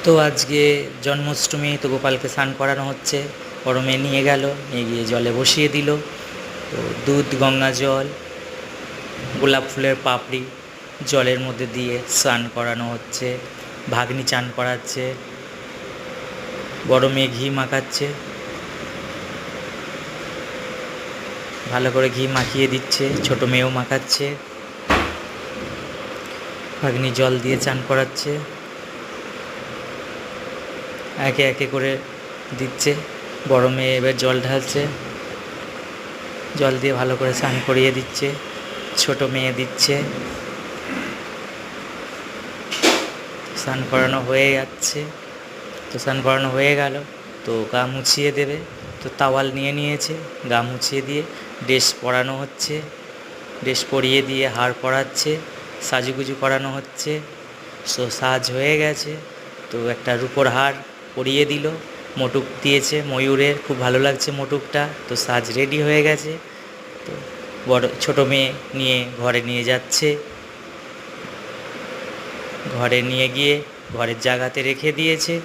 তো আজকে জন্মাষ্টমী, তো গোপালকে স্নান করানো হচ্ছে। বড় মেয়ে নিয়ে গেল, নিয়ে গিয়ে জলে বসিয়ে দিল। তো দুধ, গঙ্গা জল, গোলাপ ফুলের পাপড়ি জলের মধ্যে দিয়ে স্নান করানো হচ্ছে। ভাগ্নি চান করাচ্ছে, বড় মেয়ে ঘি মাখাচ্ছে, ভালো করে ঘি মাখিয়ে দিচ্ছে, ছোট মেয়েও মাখাচ্ছে। ভাগ্নি জল দিয়ে চান করাচ্ছে, একে একে করে দিচ্ছে। বড় মেয়ে এবার জল ঢালছে, জল দিয়ে ভালো করে স্নান করিয়ে দিচ্ছে। ছোট মেয়ে দিচ্ছে, স্নান করানো হয়ে যাচ্ছে। তো স্নান করানো হয়ে গেল, তো গা মুছিয়ে দেবে। তো তাওয়াল নিয়ে নিয়েছে, গা মুছিয়ে দিয়ে ড্রেস পরানো হচ্ছে। ড্রেস পরিয়ে দিয়ে হার পরাচ্ছে, সাজুগুজু করানো হচ্ছে। তো সাজ হয়ে গেছে, তো একটা রূপোর হার পরিয়ে দিল, মোটুক দিয়েছে ময়ূরের, খুব ভালো লাগছে মোটুকটা। তো সাজ রেডি হয়ে গেছে। তো ছোট মেয়ে নিয়ে ঘরে নিয়ে যাচ্ছে। ঘরে নিয়ে গিয়ে ঘরের জায়গাতে রেখে দিয়েছে।